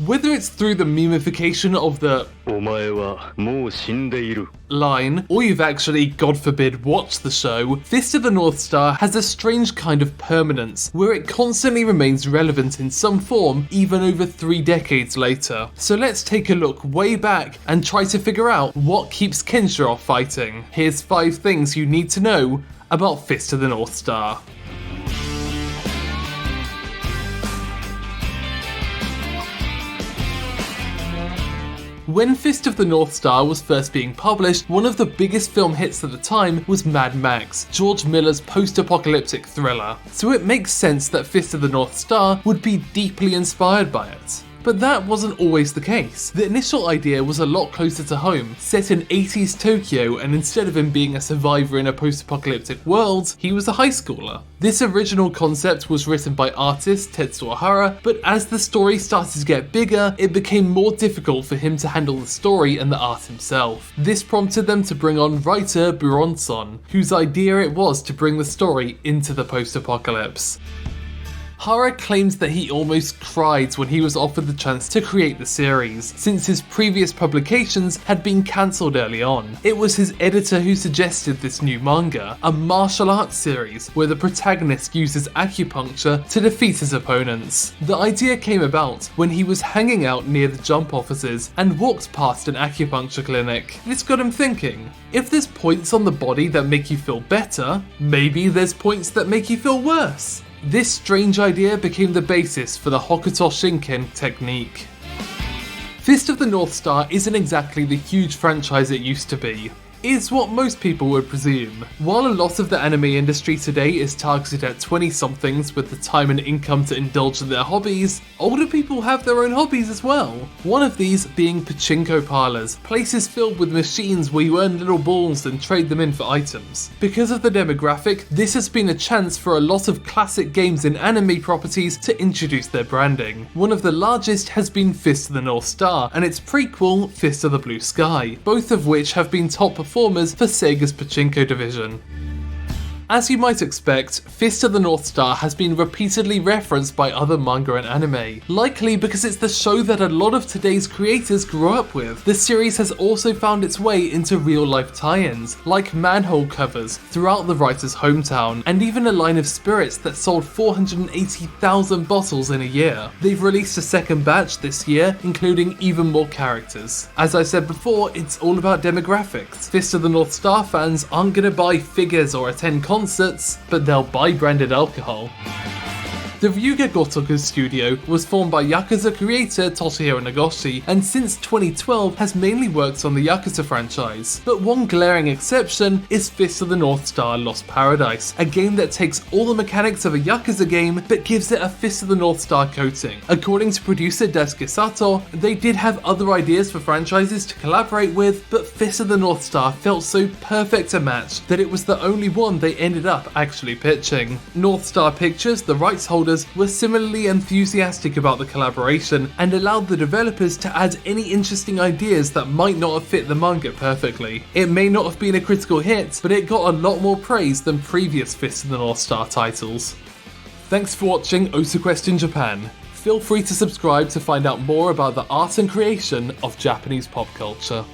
Whether it's through the memification of the お前はもう死んでいる line, or you've actually, God forbid, watched the show, Fist of the North Star has a strange kind of permanence, where it constantly remains relevant in some form even over 3 decades later. So let's take a look way back and try to figure out what keeps Kenshiro fighting. Here's 5 things you need to know about Fist of the North Star. When Fist of the North Star was first being published, one of the biggest film hits at the time was Mad Max, George Miller's post-apocalyptic thriller, so it makes sense that Fist of the North Star would be deeply inspired by it. But that wasn't always the case. The initial idea was a lot closer to home, set in 80s Tokyo, and instead of him being a survivor in a post-apocalyptic world, he was a high schooler. This original concept was written by artist Tetsuo Hara, but as the story started to get bigger, it became more difficult for him to handle the story and the art himself. This prompted them to bring on writer Buronson, whose idea it was to bring the story into the post-apocalypse. Hara claims that he almost cried when he was offered the chance to create the series, since his previous publications had been cancelled early on. It was his editor who suggested this new manga, a martial arts series where the protagonist uses acupuncture to defeat his opponents. The idea came about when he was hanging out near the jump offices and walked past an acupuncture clinic. This got him thinking, if there's points on the body that make you feel better, maybe there's points that make you feel worse. This strange idea became the basis for the Hokuto Shinken technique. Fist of the North Star isn't exactly the huge franchise it used to be. Is what most people would presume. While a lot of the anime industry today is targeted at 20-somethings with the time and income to indulge in their hobbies, older people have their own hobbies as well. One of these being pachinko parlors, places filled with machines where you earn little balls and trade them in for items. Because of the demographic, this has been a chance for a lot of classic games and anime properties to introduce their branding. One of the largest has been Fist of the North Star and its prequel, Fist of the Blue Sky, both of which have been top performers for Sega's pachinko division. As you might expect, Fist of the North Star has been repeatedly referenced by other manga and anime, likely because it's the show that a lot of today's creators grew up with. The series has also found its way into real-life tie-ins, like manhole covers throughout the writer's hometown, and even a line of spirits that sold 480,000 bottles in a year. They've released a second batch this year, including even more characters. As I said before, it's all about demographics. Fist of the North Star fans aren't gonna buy figures or attend concerts, but they'll buy branded alcohol. The Ryuga Gotoku studio was formed by Yakuza creator Toshihiro Nagoshi, and since 2012 has mainly worked on the Yakuza franchise. But one glaring exception is Fist of the North Star Lost Paradise, a game that takes all the mechanics of a Yakuza game but gives it a Fist of the North Star coating. According to producer Daisuke Sato, they did have other ideas for franchises to collaborate with, but Fist of the North Star felt so perfect a match that it was the only one they ended up actually pitching. North Star Pictures, the rights holders, were similarly enthusiastic about the collaboration and allowed the developers to add any interesting ideas that might not have fit the manga perfectly. It may not have been a critical hit, but it got a lot more praise than previous Fist of the North Star titles. Thanks for watching OTAQUEST in Japan. Feel free to subscribe to find out more about the art and creation of Japanese pop culture.